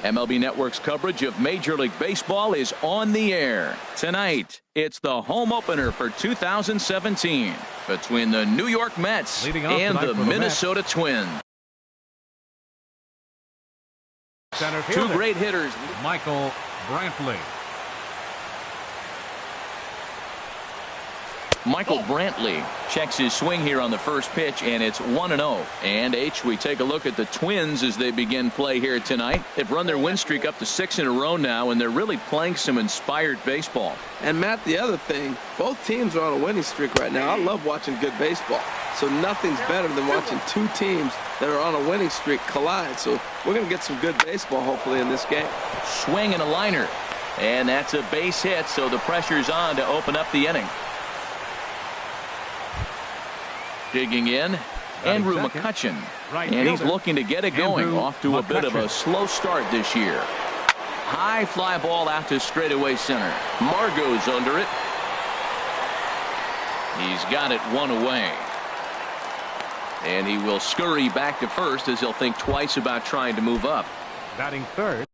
MLB Network's coverage of Major League Baseball is on the air. Tonight, it's the home opener for 2017 between the New York Mets and the Minnesota Twins. Two great hitters. Michael Brantley. Michael Brantley checks his swing here on the first pitch, and it's 1-0. And we take a look at the Twins as they begin play here tonight. They've run their win streak up to 6 in a row now, and they're really playing some inspired baseball. And Matt, the other thing, both teams are on a winning streak right now. I love watching good baseball. So nothing's better than watching two teams that are on a winning streak collide. So we're going to get some good baseball hopefully in this game. Swing and a liner. And that's a base hit, so the pressure's on to open up the inning. Digging in, Andrew McCutchen. And he's looking to get it going. Off to a bit of a slow start this year. High fly ball out to straightaway center. Margot's under it. He's got it one away. And he will scurry back to first as he'll think twice about trying to move up. Batting third.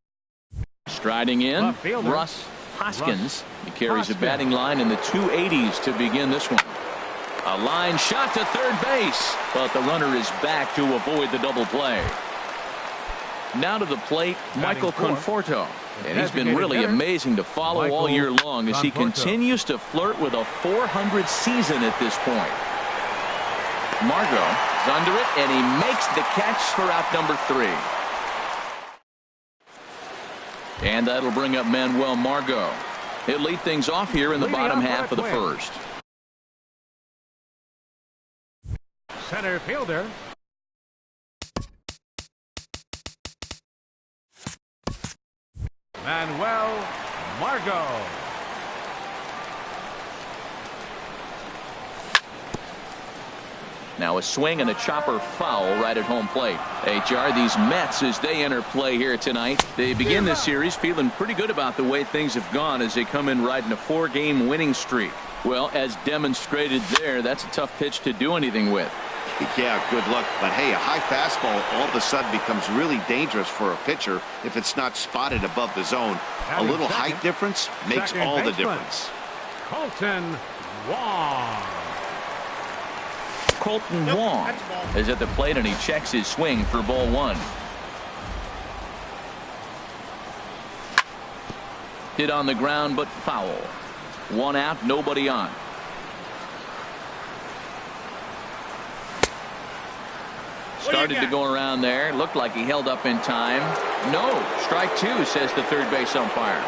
Striding in, Russ Hoskins. He carries a batting line in the 280s to begin this one. A line shot to third base, but the runner is back to avoid the double play. Now to the plate, Michael Conforto. And he's been really amazing to follow all year long as he continues to flirt with a .400 season at this point. Margot is under it, and he makes the catch for out number 3. And that'll bring up Manuel Margot. He'll lead things off here in the bottom half of the first. Center fielder. Manuel Margot. Now a swing and a chopper foul right at home plate. HR, these Mets, as they enter play here tonight, they begin this series feeling pretty good about the way things have gone as they come in riding a 4-game winning streak. Well, as demonstrated there, that's a tough pitch to do anything with. Yeah, good luck. But hey, a high fastball all of a sudden becomes really dangerous for a pitcher if it's not spotted above the zone. A little height difference makes all the difference. Colton Wong. Colton Wong is at the plate, and he checks his swing for ball 1. Hit on the ground, but foul. 1 out, nobody on. Started to go around there. Looked like he held up in time. No. Strike 2, says the third base umpire.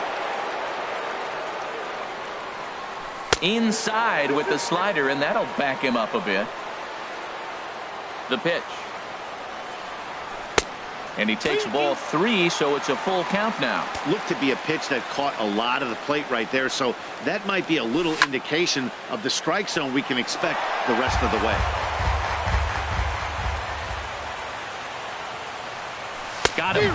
Inside with the slider, and that'll back him up a bit. The pitch. And he takes ball 3, so it's a full count now. Looked to be a pitch that caught a lot of the plate right there, so that might be a little indication of the strike zone we can expect the rest of the way. Got him.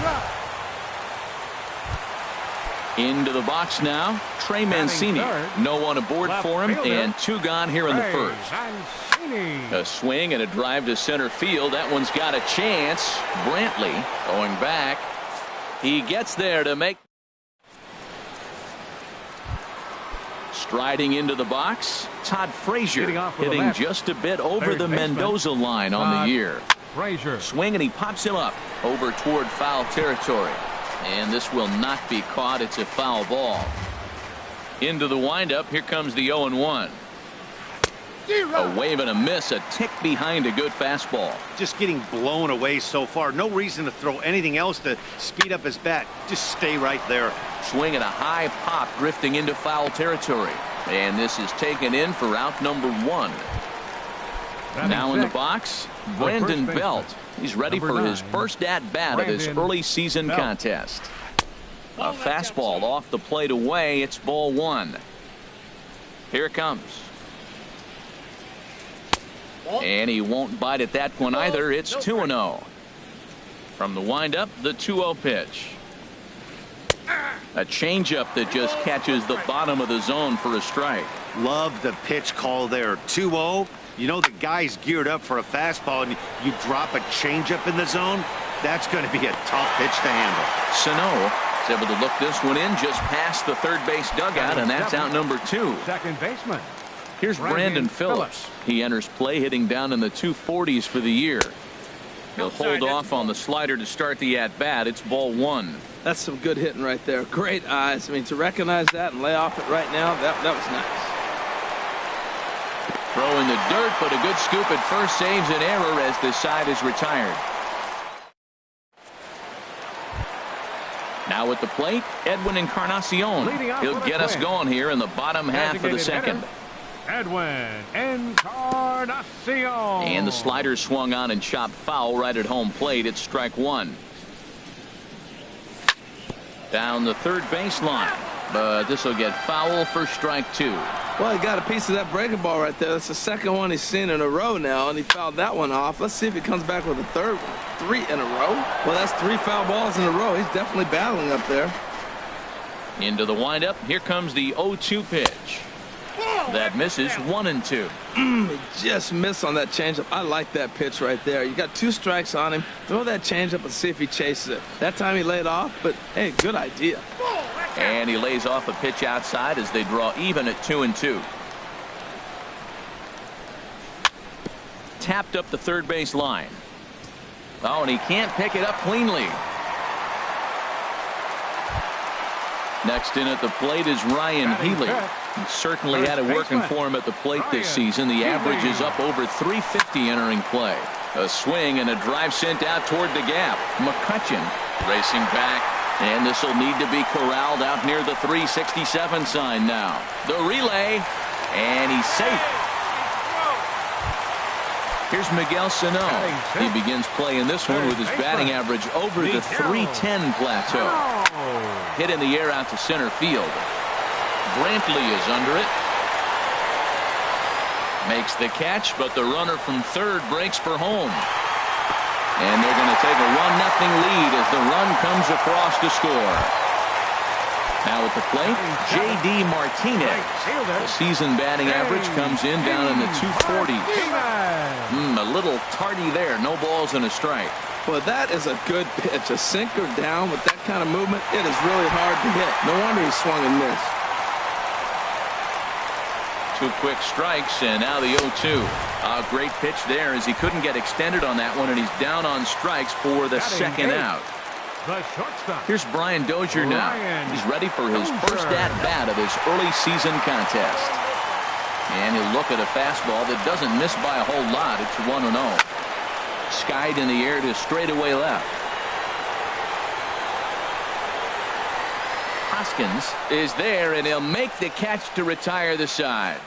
Into the box now. Trey Mancini. No one aboard for him, and 2 gone here in the first. A swing and a drive to center field. That one's got a chance. Brantley going back. He gets there to make. Striding into the box, Todd Frazier hitting just a bit over the Mendoza line on the year. Swing, and he pops him up over toward foul territory. And this will not be caught. It's a foul ball. Into the windup. Here comes the 0-1. A wave and a miss, a tick behind a good fastball. Just getting blown away so far. No reason to throw anything else to speed up his bat. Just stay right there. Swing and a high pop drifting into foul territory. And this is taken in for out number 1. Now in the box, Brandon Belt. He's ready for his first at-bat of this early season contest. A fastball off the plate away. It's ball 1. Here it comes. And he won't bite at that one either. It's 2-0. From the windup, the 2-0 pitch. A changeup that just catches the bottom of the zone for a strike. Love the pitch call there. 2-0. You know the guy's geared up for a fastball, and you drop a changeup in the zone. That's going to be a tough pitch to handle. Sano is able to look this one in just past the third base dugout, and that's out number 2. Second baseman. Here's Brandon Phillips. He enters play hitting down in the 240s for the year. He'll hold off on the slider to start the at-bat. It's ball 1. That's some good hitting right there. Great eyes. I mean, to recognize that and lay off it right now, that was nice. Throw in the dirt, but a good scoop at first saves an error as the side is retired. Now at the plate, Edwin Encarnacion. He'll get us going here in the bottom half of the second. Edwin Encarnacion. And the slider swung on and chopped foul right at home plate. It's strike 1. Down the third baseline, but this will get foul for strike 2. Well, he got a piece of that breaking ball right there. That's the second one he's seen in a row now, and he fouled that one off. Let's see if he comes back with a third one. 3 in a row. Well, that's 3 foul balls in a row. He's definitely battling up there. Into the windup. Here comes the 0-2 pitch. That misses 1-2. He just missed on that changeup. I like that pitch right there. You got 2 strikes on him. Throw that changeup and see if he chases it. That time he laid off, but hey, good idea. And he lays off a pitch outside as they draw even at 2-2. Tapped up the third base line. Oh, and he can't pick it up cleanly. Next in at the plate is Ryan Healy. He certainly had it working for him at the plate this season. The average is up over 350 entering play. A swing and a drive sent out toward the gap. McCutchen racing back, and this will need to be corralled out near the 367 sign now. The relay, and he's safe. Here's Miguel Sano. He begins play in this one with his batting average over the 310 plateau. Hit in the air out to center field. Brantley is under it. Makes the catch, but the runner from third breaks for home. And they're going to take a 1-0 lead as the run comes across to score. Now at the plate, J.D. Martinez. The season batting average comes in down in the 240s. A little tardy there. No balls and a strike. Well, that is a good pitch. A sinker down with that kind of movement, it is really hard to hit. No wonder he swung and missed. 2 quick strikes, and now the 0-2. A great pitch there as he couldn't get extended on that one, and he's down on strikes for the second out. Here's Brian Dozier now. He's ready for his first at-bat of this early season contest. And he'll look at a fastball that doesn't miss by a whole lot. It's 1-0. Skied in the air to straightaway left. Hoskins is there, and he'll make the catch to retire the side.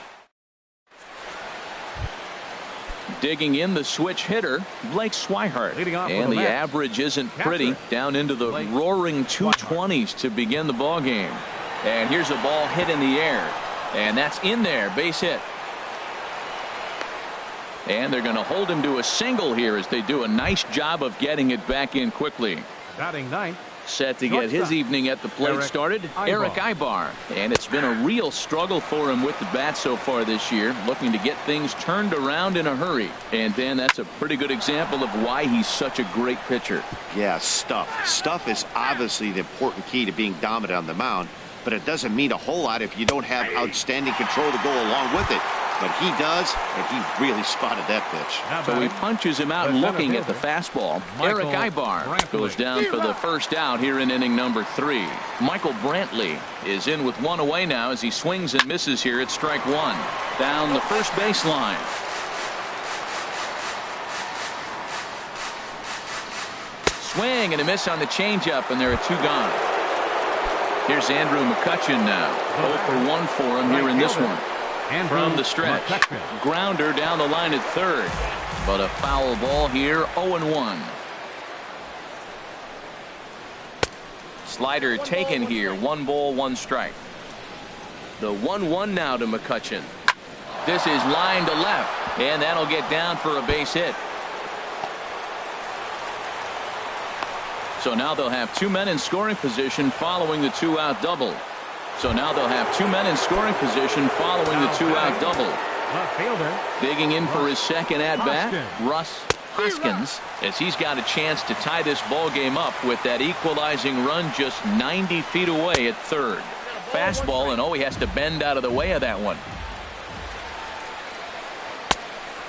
Digging in the switch hitter, Blake Swihart. And the average isn't pretty. Down into the roaring 220s to begin the ball game. And here's a ball hit in the air. And that's in there. Base hit. And they're going to hold him to a single here as they do a nice job of getting it back in quickly. Batting ninth. Set to get his evening at the plate started, Eric Ibar. And it's been a real struggle for him with the bat so far this year, looking to get things turned around in a hurry. And Dan, that's a pretty good example of why he's such a great pitcher. Yeah, stuff. Stuff is obviously the important key to being dominant on the mound, but it doesn't mean a whole lot if you don't have outstanding control to go along with it. But he does, and he really spotted that pitch. So he punches him out looking at the fastball. Eric Ibar goes down for the first out here in inning number 3. Michael Brantley is in with 1 away now as he swings and misses here at strike 1. Down the first baseline. Swing and a miss on the changeup, and there are 2 gone. Here's Andrew McCutchen now. 0 for 1 for him here in this one. From the stretch, grounder down the line at third, but a foul ball here. 0-1. Slider taken here. 1 ball, 1 strike. The 1-1 now to McCutchen. This is line to left, and that'll get down for a base hit. So now they'll have 2 men in scoring position following the 2-out double. So now they'll have 2 men in scoring position following the 2-out double. Left fielder. Digging in for his second at-bat, Hoskins. Russ Hoskins, as he's got a chance to tie this ball game up with that equalizing run just 90 feet away at third. Fastball, and he has to bend out of the way of that one.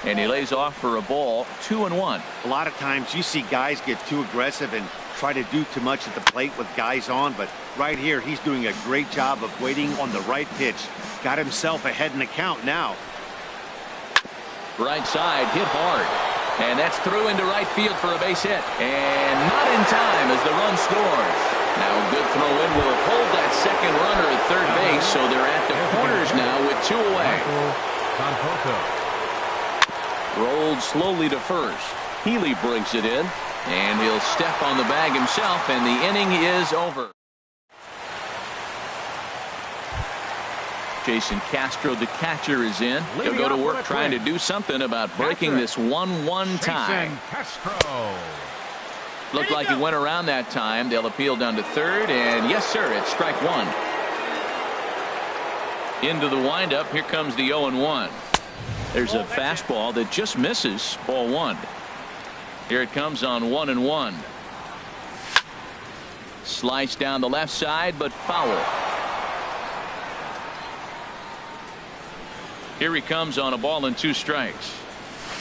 And he lays off for a ball, 2-1. A lot of times you see guys get too aggressive and try to do too much at the plate with guys on, but right here he's doing a great job of waiting on the right pitch. Got himself ahead in the count now. Right side, hit hard. And that's through into right field for a base hit. And not in time as the run scores. Now a good throw in will hold that second runner at third base, so they're at the corners now with 2 away. Rolled slowly to first. Healy brings it in, and he'll step on the bag himself, and the inning is over. Jason Castro, the catcher, is in. He'll go to work trying to do something about breaking this 1-1 tie. Looked like he went around that time. They'll appeal down to third, and yes, sir, it's strike one. Into the windup. Here comes the 0-1. There's a fastball that just misses, ball one. Here it comes on 1-1. Slice down the left side, but foul. Here he comes on a ball and 2 strikes.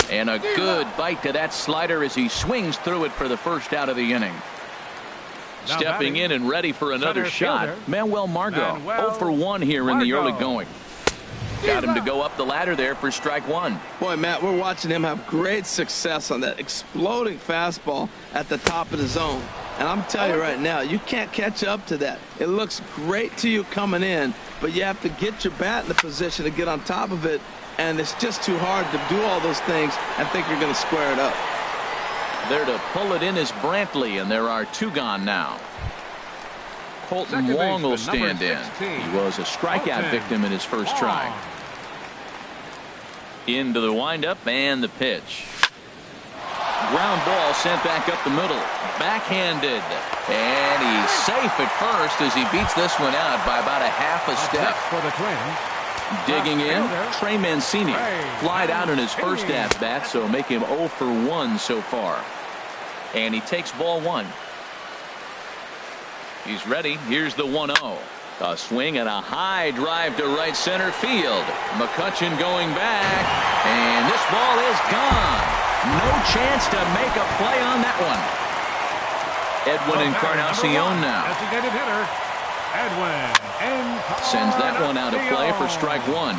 And a good bite to that slider as he swings through it for the first out of the inning. Now Stepping in and ready for another shot, fielder, Manuel Margot. Manuel 0 for 1 here in the early Margot. going. Got him to go up the ladder there for strike one. Boy, Matt, we're watching him have great success on that exploding fastball at the top of the zone. And I'm telling you right now, you can't catch up to that. It looks great to you coming in, but you have to get your bat in the position to get on top of it. And it's just too hard to do all those things and think you're going to square it up. There to pull it in is Brantley, and there are 2 gone now. Colton Second Wong will baseman, number stand in. 16. He was a strikeout Colton victim in his first try. Wong. Into the windup and the pitch. Ground ball sent back up the middle. Backhanded. And he's safe at first as he beats this one out by about a half a step. For the Twins. Digging in, fielder, Trey Mancini. Trey Flied out in his first Mancini. at-bat, so make him 0 for 1 so far. And he takes ball 1. He's ready. Here's the 1-0. A swing and a high drive to right center field. McCutchen going back, and this ball is gone. No chance to make a play on that one. Edwin Encarnacion now. Designated hitter, Edwin Encarnacion. Sends that one out of play for strike one.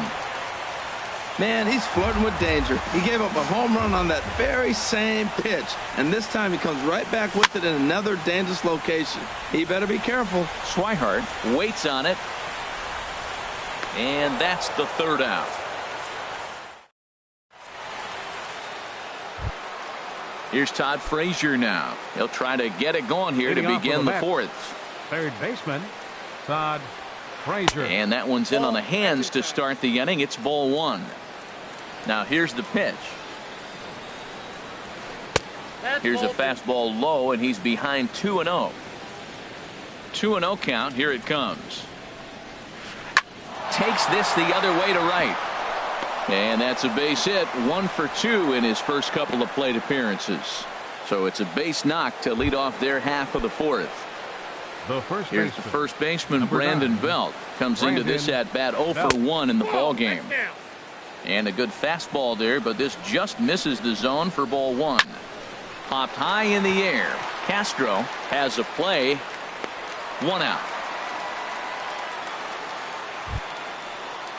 Man, he's flirting with danger. He gave up a home run on that very same pitch, and this time he comes right back with it in another dangerous location. He better be careful. Swihart waits on it, and that's the third out. Here's Todd Frazier now. He'll try to get it going here to begin the fourth. Third baseman, Todd Frazier. And that one's in on the hands to start the inning. It's ball one. Now here's the pitch. Here's a fastball low, and he's behind 2-0. 2-0 count. Here it comes. Takes this the other way to right. And that's a base hit. 1 for 2 in his first couple of plate appearances. So it's a base knock to lead off their half of the fourth. Here's the first baseman, Brandon Belt. Comes into this at-bat 0 for 1 in the ball game. And a good fastball there, but this just misses the zone for ball one. Popped high in the air. Castro has a play. 1 out.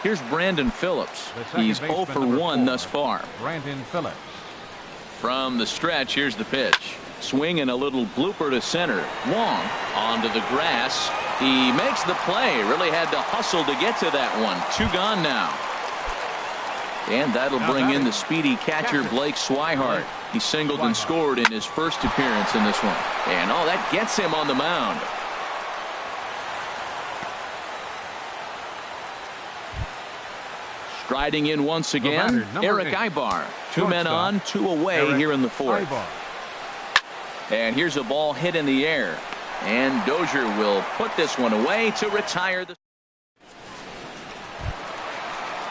Here's Brandon Phillips. He's 0 for 1 thus far. Brandon Phillips. From the stretch, here's the pitch. Swing and a little blooper to center. Wong onto the grass. He makes the play. Really had to hustle to get to that one. 2 gone now. And that'll bring in the speedy catcher Blake Swihart. He singled and scored in his first appearance in this one. And that gets him on the mound. Striding in once again, Eric Ibar. 2 men on, 2 away here in the fourth. And here's a ball hit in the air. And Dozier will put this one away to retire the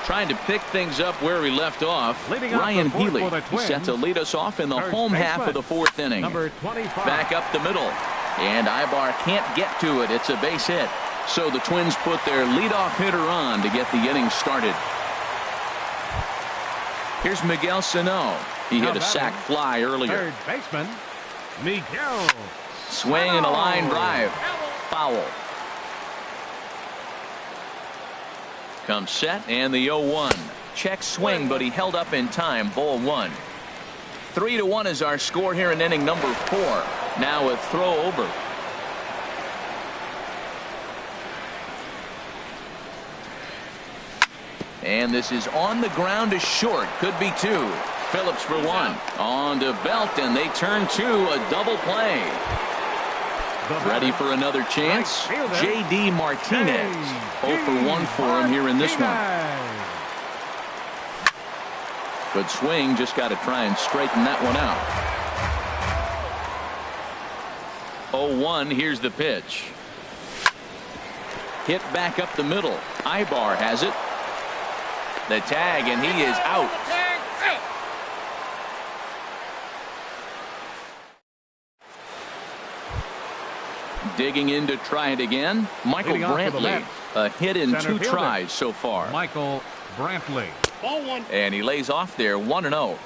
Trying to pick things up where he left off. Leading off Ryan the fourth Healy for the is set to lead us off in the Third home half of baseman, the fourth inning. Number 25. Back up the middle. And Ibar can't get to it. It's a base hit. So the Twins put their leadoff hitter on to get the inning started. Here's Miguel Sano. He hit a sac fly earlier. Third baseman, Miguel. Swing and a line drive. Foul. Comes set and the 0-1. Check swing, but he held up in time. Ball one. 3-1 is our score here in inning number 4. Now a throw over. And this is on the ground to short. Could be 2. Phillips for 1. On to Belt, and they turn to a double play. Ready for another chance. J.D. Martinez. 0 for 1 for him here in this one. Good swing. Just got to try and straighten that one out. 0-1. Here's the pitch. Hit back up the middle. Ibar has it. The tag, and he is out. Digging in to try it again. Michael Brantley. A hit in 2 tries so far. Michael Brantley. Ball one. And he lays off there 1-0.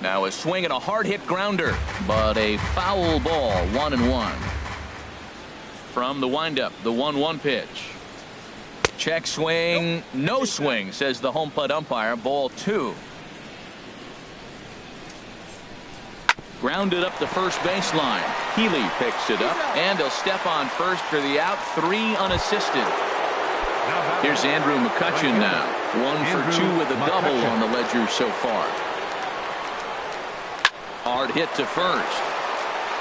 Now a swing and a hard hit grounder, but a foul ball. 1-1. From the windup, the 1-1 pitch. Check swing, no swing, says the home plate umpire. Ball 2. Grounded up the first baseline. Healy picks it up, and he'll step on first for the out. 3 unassisted. Here's Andrew McCutchen now. 1 for 2 with a double on the ledger so far. Hard hit to first.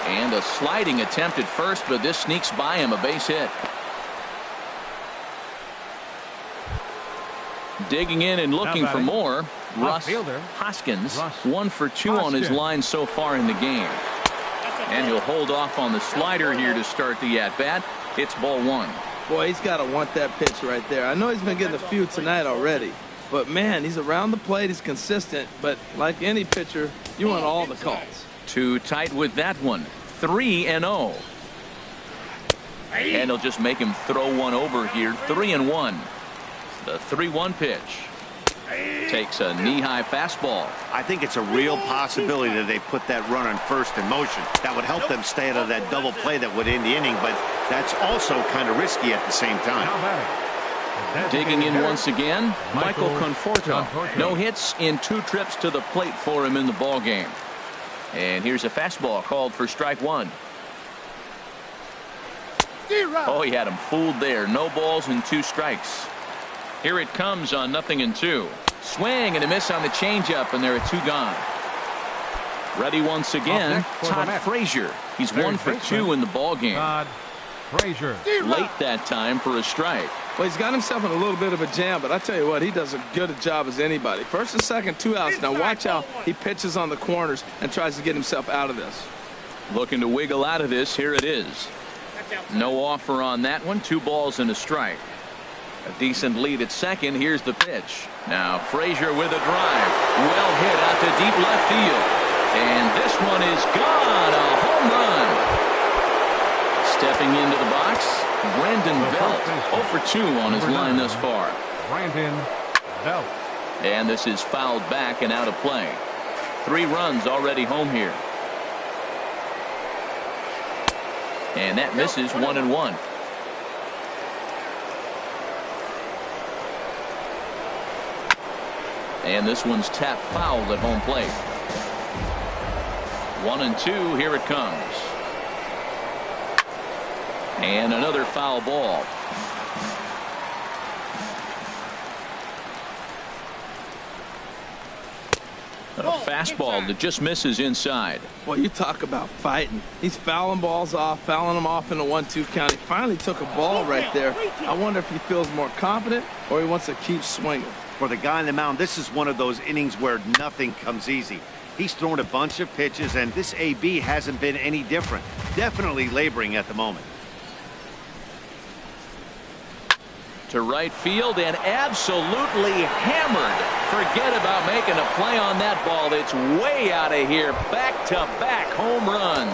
And a sliding attempt at first, but this sneaks by him. A base hit. Digging in and looking for more. Russ Hoskins. 1 for 2 on his line so far in the game. And he'll hold off on the slider here to start the at-bat. It's ball 1. Boy, he's got to want that pitch right there. I know he's been getting a few tonight already. But, man, he's around the plate. He's consistent. But like any pitcher, you want all the calls. Too tight with that one. 3-0. And he'll just make him throw one over here. 3-1. The 3-1 pitch. Takes a knee-high fastball. I think it's a real possibility that they put that run on first in motion. That would help them stay out of that double play that would end the inning, but that's also kind of risky at the same time. Digging in once again, Michael Conforto. No hits in 2 trips to the plate for him in the ball game. And here's a fastball called for strike 1. Oh, he had him fooled there. No balls and 2 strikes. Here it comes on 0-2. Swing and a miss on the changeup, and there are 2 gone. Ready once again, Todd Frazier. He's 1 for 2 in the ball game. Todd Frazier. Late that time for a strike. Well, he's got himself in a little bit of a jam, but I tell you what, he does as good a job as anybody. First and second, 2 outs. Now watch how he pitches on the corners and tries to get himself out of this. Looking to wiggle out of this. Here it is. No offer on that one. 2 balls and a strike. A decent lead at second. Here's the pitch. Now Frazier with a drive. Well hit out to deep left field. And this one is gone. A home run. Stepping into the box, Brandon Belt. 0 for 2 on his line thus far. Brandon Belt. And this is fouled back and out of play. 3 runs already home here. And that misses. 1-1. And this one's tapped foul at home plate. 1-2. Here it comes. And another foul ball. A fastball that just misses inside. Well, you talk about fighting. He's fouling balls off, fouling them off in the 1-2 count. He finally took a ball right there. I wonder if he feels more confident or he wants to keep swinging. For the guy on the mound, this is one of those innings where nothing comes easy. He's thrown a bunch of pitches, and this AB hasn't been any different. Definitely laboring at the moment. to right field and absolutely hammered. Forget about making a play on that ball. It's way out of here. Back-to-back home runs.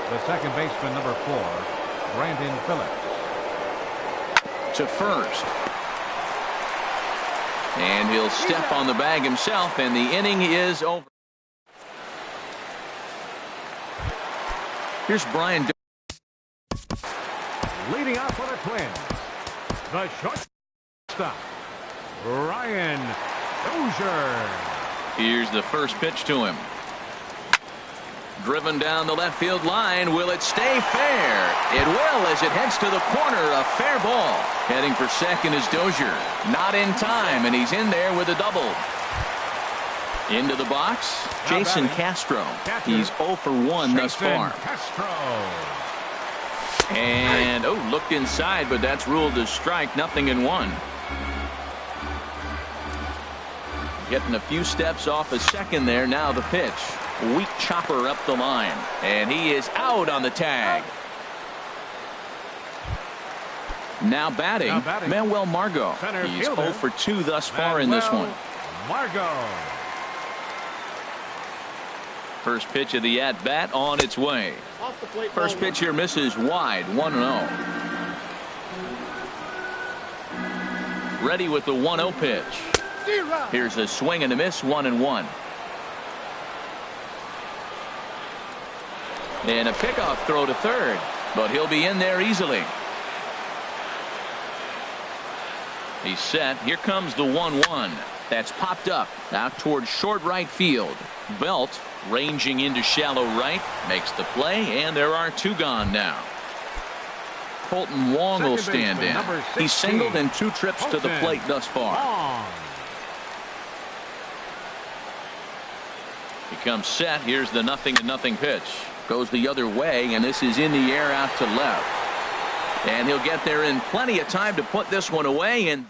The second baseman, number 4, Brandon Phillips. To first. And he'll step on the bag himself, and the inning is over. Here's Brian. Leading off for the Twins, the shortstop, Ryan Dozier. Here's the first pitch to him. Driven down the left field line. Will it stay fair? It will, as it heads to the corner. A fair ball. Heading for second is Dozier. Not in time, and he's in there with a double. Into the box, Jason Castro. He's 0 for 1 thus far. And, looked inside, but that's ruled as strike. 0-1. Getting a few steps off a second there. Now the pitch. Weak chopper up the line. And he is out on the tag. Now batting, Manuel Margot. He's 0 for 2 thus far in this one. Margot. First pitch of the at-bat on its way. First pitch here misses wide. 1-0. Ready with the 1-0 pitch. Here's a swing and a miss. 1-1. And a pickoff throw to third, but he'll be in there easily. He's set. Here comes the 1-1. That's popped up out towards short right field. Belt ranging into shallow right makes the play, and there are 2 gone now. Colton Wong will stand in. He's singled in 2 trips to the plate thus far. He comes set. Here's the 0-0 pitch. Goes the other way, and this is in the air out to left. And he'll get there in plenty of time to put this one away. And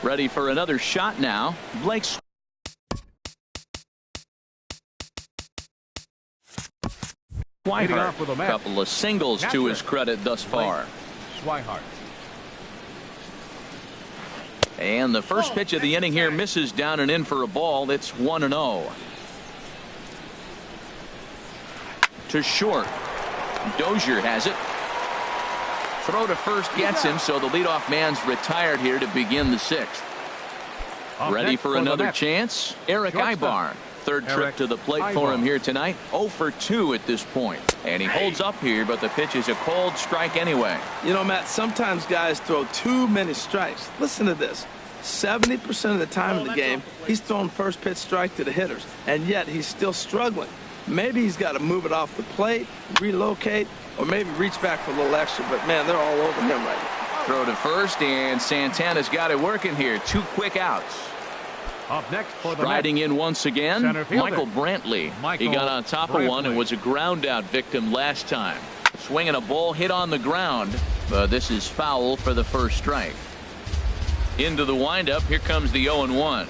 ready for another shot now. Blake Swihart. A couple of singles to his credit thus far. Swihart. And the first pitch of the inning here misses down and in for a ball. It's 1-0. To short. Dozier has it. Throw to first gets him, so the leadoff man's retired here to begin the 6th. Ready for another chance? Eric Ibar. Third trip to the plate for him here tonight. 0 for 2 at this point. And he holds up here, but the pitch is a cold strike anyway. You know, Matt, sometimes guys throw too many strikes. Listen to this. 70% of the time in the game, he's throwing first pitch strike to the hitters, and yet he's still struggling. Maybe he's got to move it off the plate, relocate, or maybe reach back for a little extra, but man, they're all over him right now. Throw to first, and Santana's got it working here. 2 quick outs. Up next for the riding in once again, Michael Brantley. He got on top of one and was a ground out victim last time. Swinging a ball hit on the ground, but this is foul for the first strike. Into the windup, here comes the 0-1.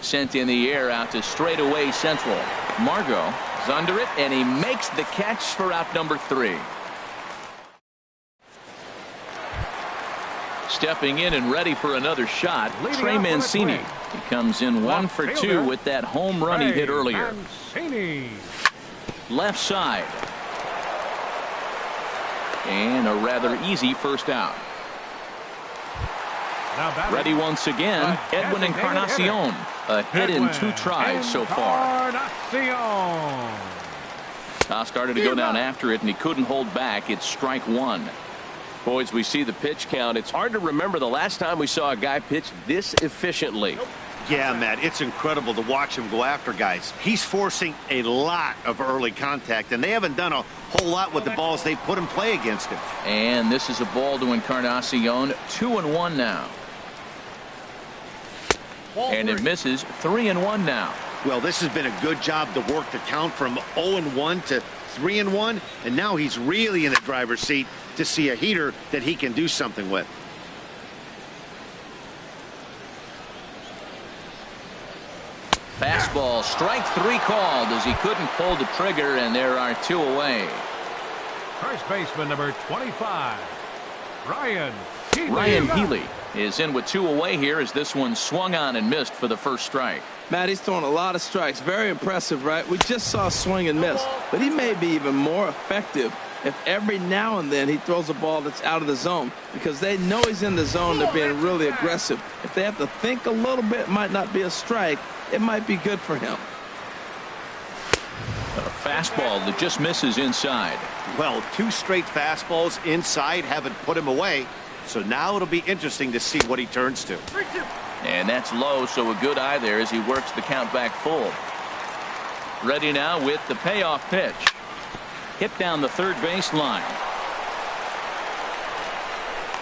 Sent in the air out to straightaway central. Margot is under it, and he makes the catch for out number 3. Stepping in and ready for another shot, Trey Mancini. He comes in 1 for 2 with that home run he hit earlier. Left side. And a rather easy first out. Ready once again, Edwin Encarnacion. A hit in 2 tries so far. Started to go down after it, and he couldn't hold back. It's strike 1. Boys, we see the pitch count. It's hard to remember the last time we saw a guy pitch this efficiently. Yeah, Matt, it's incredible to watch him go after guys. He's forcing a lot of early contact, and they haven't done a whole lot with the balls they put in play against him. And this is a ball to Encarnacion. 2-1 now. And it misses. 3-1 now. Well, this has been a good job to work the count from 0-1 to 3-1, and now he's really in the driver's seat to see a heater that he can do something with. Fastball, strike 3 called as he couldn't pull the trigger, and there are 2 away. First baseman number 25, Ryan Healy is in with 2 away here as this one swung on and missed for the first strike. Matt, he's throwing a lot of strikes. Very impressive, right? We just saw a swing and miss, but he may be even more effective if every now and then he throws a ball that's out of the zone, because they know he's in the zone. They're being really aggressive. If they have to think a little bit, it might not be a strike. It might be good for him. A fastball that just misses inside. Well, 2 straight fastballs inside haven't put him away. So now it'll be interesting to see what he turns to. And that's low, so a good eye there as he works the count back full. Ready now with the payoff pitch. Hit down the third base line.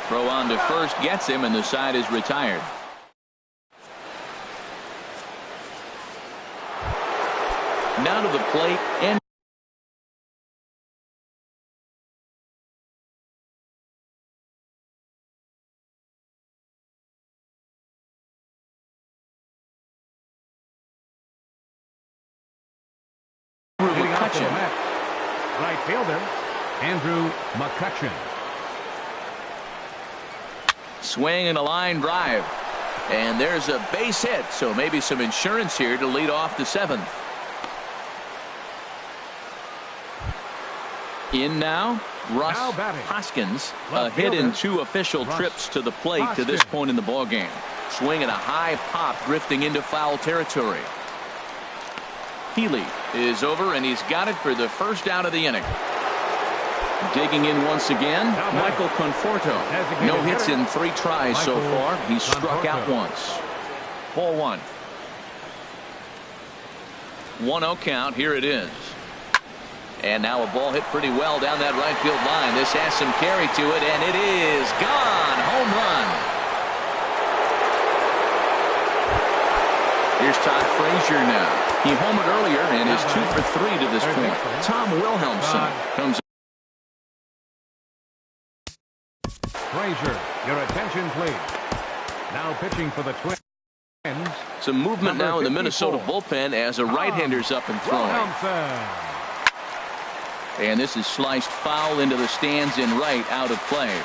Throw on to first gets him, and the side is retired. Now to the plate and right fielder Andrew McCutcheon. Swing and a line drive, and there's a base hit, so maybe some insurance here to lead off the 7th. In now, Russ Hoskins, a hit in 2 official trips to the plate to this point in the ballgame. Swing and a high pop drifting into foul territory. Healy is over, and he's got it for the first out of the inning. Digging in once again, Michael Conforto. No hits in 3 tries so far. He's struck out once. Ball 1. 1-0 count. Here it is. And now a ball hit pretty well down that right field line. This has some carry to it, and it is gone. Home run. Here's Todd Frazier now. He homered earlier and is 2 for 3 to this point. Tom Wilhelmsen comes. Frazier, your attention please. Now pitching for the Twins. Some movement now in the Minnesota bullpen as a right-hander's up and throwing. And this is sliced foul into the stands in right, out of play.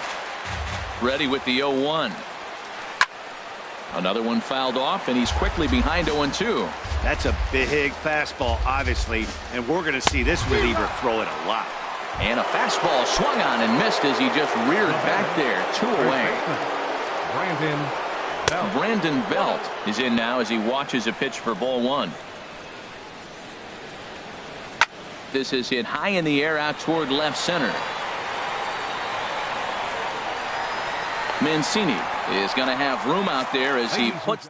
Ready with the 0-1. Another one fouled off, and he's quickly behind 0-2. That's a big fastball, obviously, and we're going to see this reliever throw it a lot. And a fastball swung on and missed as he just reared back there. 2 away. Brandon Belt is in now as he watches a pitch for ball 1. This is hit high in the air out toward left center. Mancini is going to have room out there as he puts.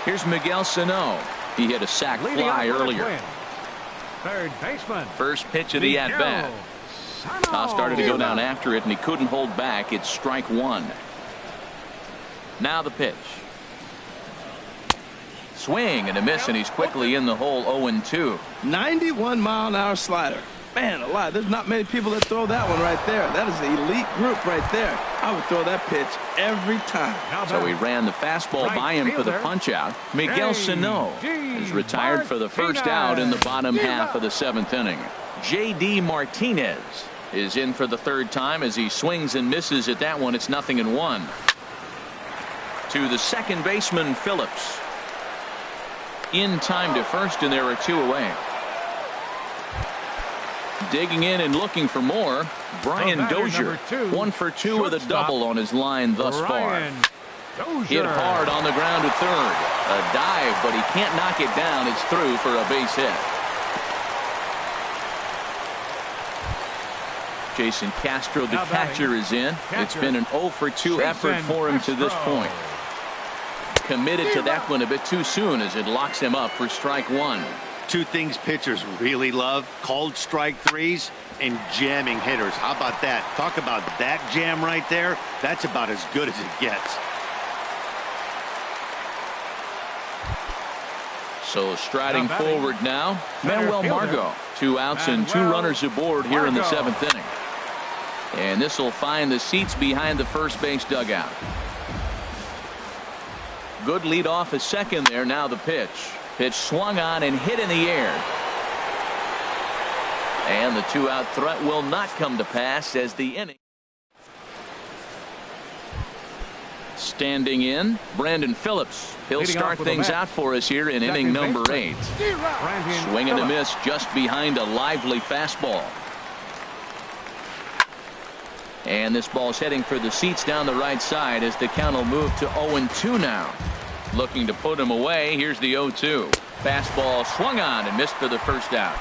Here's Miguel Sano. He hit a sac fly earlier. Third baseman. First pitch of the at-bat. Started to go down after it, and he couldn't hold back. It's strike 1. Now the pitch. Swing and a miss, and he's quickly in the hole. 0-2. 91-mile-an-hour slider. Man alive, there's not many people that throw that one right there. That is an elite group right there. I would throw that pitch every time. So he ran the fastball by him for the punch out. Miguel Sano is retired for the first out in the bottom half of the 7th inning. J.D. Martinez is in for the 3rd time as he swings and misses at that one. It's 0-1. To the second baseman, Phillips. In time to first, and there are 2 away. Digging in and looking for more, Brian Dozier. 1 for 2 with a double on his line thus far. Hit hard on the ground to third. A dive, but he can't knock it down. It's through for a base hit. Jason Castro, the catcher, is in. It's been an 0 for 2 effort for him to this point. Committed to that one a bit too soon as it locks him up for strike 1. 2 things pitchers really love: called strike threes and jamming hitters. How about that? Talk about that jam right there. That's about as good as it gets. So striding forward now, Manuel Margot. 2 outs and 2 runners aboard here in the 7th inning. And this will find the seats behind the first base dugout. Good lead off a second there. Now the pitch. Pitch swung on and hit in the air. And the 2-out threat will not come to pass as the inning. Standing in, Brandon Phillips. He'll start things out for us here in inning number 8. Swing and a miss just behind a lively fastball. And this ball's heading for the seats down the right side as the count will move to 0-2 now. Looking to put him away. Here's the 0-2. Fastball swung on and missed for the first out.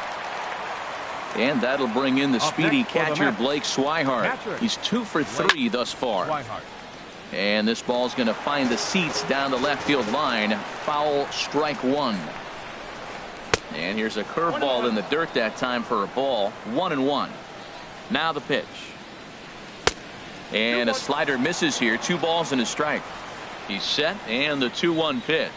And that'll bring in the speedy catcher Blake Swihart. He's 2 for 3 thus far. And this ball's going to find the seats down the left field line. Foul, strike 1. And here's a curveball in the dirt that time for a ball. 1-1. Now the pitch. And a slider misses here. 2 balls and a strike. He's set, and the 2-1 pitch.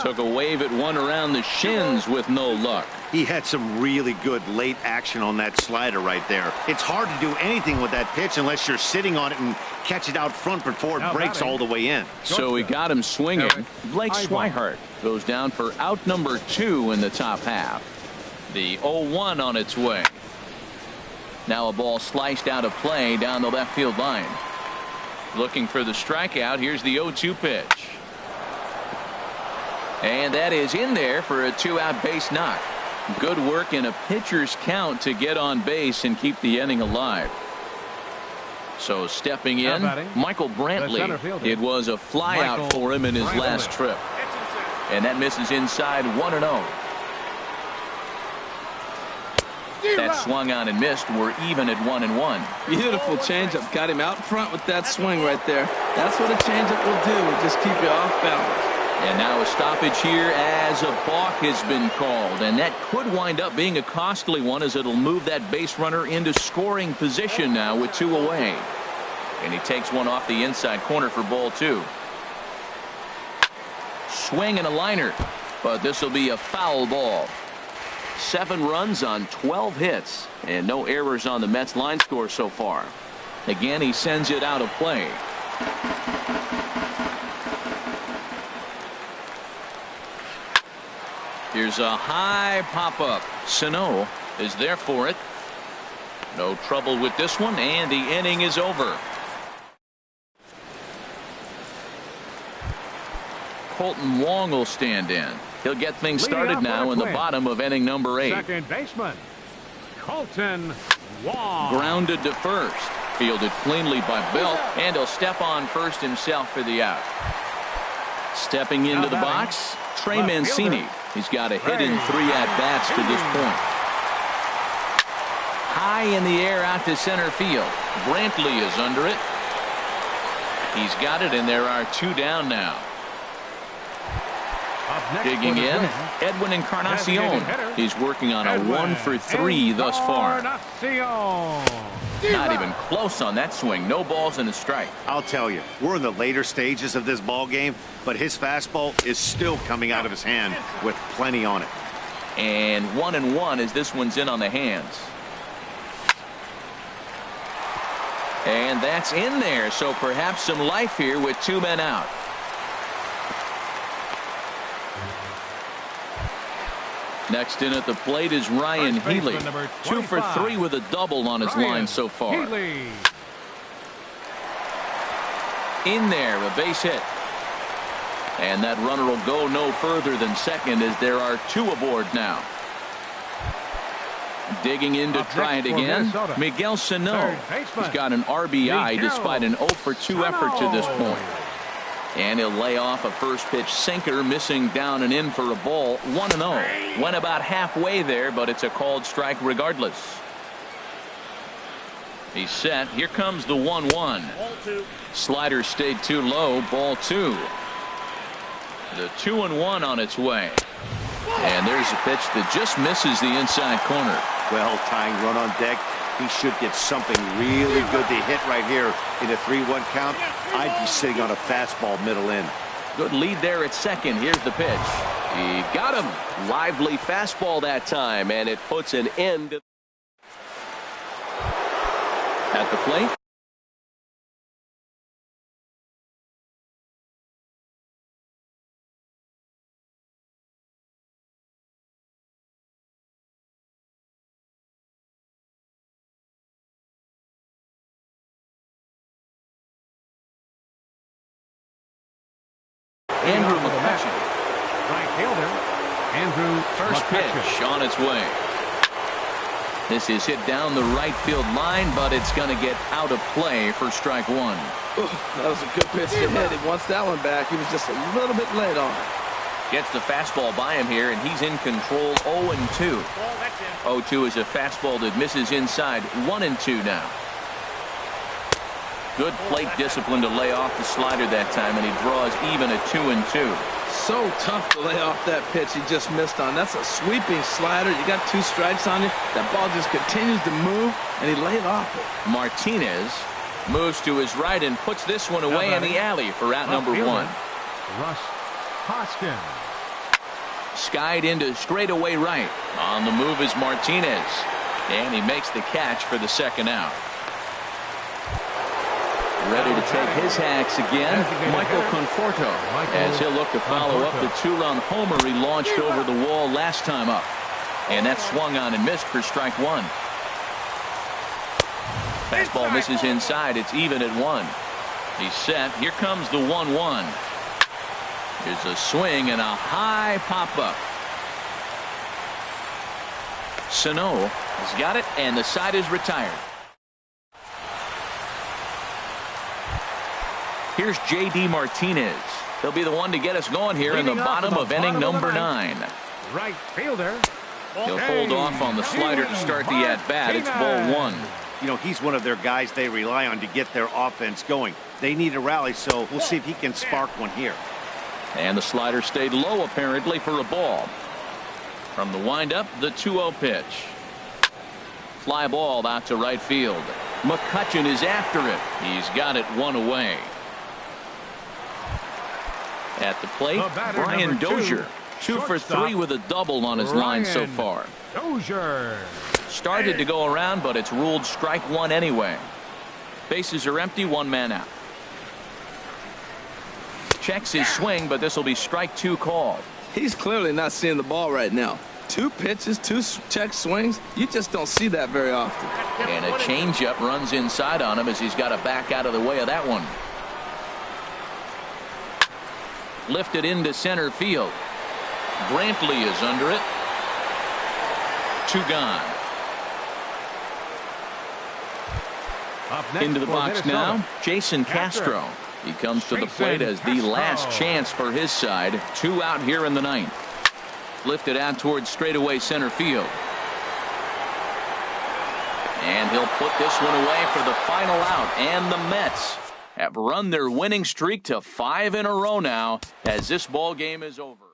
Took a wave at one around the shins with no luck. He had some really good late action on that slider right there. It's hard to do anything with that pitch unless you're sitting on it and catch it out front before it breaks all the way in. So he got him swinging. Blake Swihart goes down for out number 2 in the top half. The 0-1 on its way. Now a ball sliced out of play down the left field line. Looking for the strikeout. Here's the 0-2 pitch. And that is in there for a 2-out base knock. Good work in a pitcher's count to get on base and keep the inning alive. So stepping in, Michael Brantley. It was a flyout for him in his last trip. And that misses inside 1-0. That swung on and missed. We're even at 1-1. Beautiful changeup. Got him out front with that swing right there. That's what a changeup will do. Just keep you off balance. And now a stoppage here as a balk has been called. And that could wind up being a costly one as it'll move that base runner into scoring position now with 2 away. And he takes one off the inside corner for ball 2. Swing and a liner. But this will be a foul ball. 7 runs on 12 hits. And no errors on the Mets line score so far. Again, he sends it out of play. Here's a high pop-up. Sano is there for it. No trouble with this one, and the inning is over. Colton Wong will stand in. He'll get things started now in the bottom of inning number 8. Second baseman, Colton Wong. Grounded to first. Fielded cleanly by Belt, and he'll step on first himself for the out. Stepping into the box, Trey Mancini. He's got a hit in 3 at-bats to this point. High in the air out to center field. Brantley is under it. He's got it, and there are 2 down now. Digging in, Edwin Encarnacion. He's working on a 1 for 3 thus far. Not even close on that swing. No balls and a strike. I'll tell you, we're in the later stages of this ball game, but his fastball is still coming out of his hand with plenty on it. And 1-1 as this one's in on the hands. And that's in there, so perhaps some life here with 2 men out. Next in at the plate is Ryan Healy. 2 for 3 with a double on his line so far. In there, a base hit. And that runner will go no further than second as there are 2 aboard now. Digging in to try it again, Miguel Sano. He's got an RBI despite an 0 for 2 effort to this point. And he'll lay off a first pitch sinker, missing down and in for a ball. 1-0. Went about halfway there, but it's a called strike regardless. He's set. Here comes the 1-1. Slider stayed too low. Ball 2. The 2-1 on its way. And there's a pitch that just misses the inside corner. Well, tying run on deck. He should get something really good to hit right here in a 3-1 count. I'd be sitting on a fastball middle in. Good lead there at second. Here's the pitch. He got him. Lively fastball that time, and it puts an end at the plate. Andrew McCutcheon. Right fielder, Andrew First McCutcheon. pitch on its way. This is hit down the right field line, but it's going to get out of play for strike one. That was a good pitch to hit. He wants that one back. He was just a little bit late on it. Gets the fastball by him here, and he's in control 0-2. 0-2 is a fastball that misses inside. 1-2 now. Good plate discipline to lay off the slider that time, and he draws even at 2-2. So tough to lay off that pitch he just missed on. That's a sweeping slider. You got 2 strikes on you. That ball just continues to move, and he laid off it. Martinez moves to his right and puts this one away in the alley for out number 1. Russ Hoskins. Skied into straightaway right. On the move is Martinez, and he makes the catch for the second out. Ready to take his hacks again, Michael Conforto, as he'll look to follow up the 2-run homer he launched over the wall last time up. And that swung on and missed for strike 1. Fastball misses inside. It's even at 1. He's set. Here comes the 1-1. There's a swing and a high pop-up. Sano has got it, and the side is retired. Here's J.D. Martinez. He'll be the one to get us going here in the bottom of inning number 9. Right fielder. He'll hold off on the slider to start the at-bat. It's ball 1. You know, he's one of their guys they rely on to get their offense going. They need a rally, so we'll see if he can spark one here. And the slider stayed low, apparently, for a ball. From the windup, the 2-0 pitch. Fly ball out to right field. McCutcheon is after it. He's got it 1 away. At the plate, Brian Dozier. 2 for 3 with a double on his line so far. Dozier. Started to go around, but it's ruled strike 1 anyway. Bases are empty, 1 man out. Checks his swing, but this will be strike 2 called. He's clearly not seeing the ball right now. 2 pitches, 2 check swings. You just don't see that very often. And a changeup runs inside on him as he's got to back out of the way of that one. Lifted into center field. Brantley is under it. 2 gone. Into the box now, Jason Castro. He comes to the plate as the last chance for his side. 2 out here in the 9th. Lifted out towards straightaway center field. And he'll put this one away for the final out. And the Mets have run their winning streak to 5 in a row now as this ball game is over.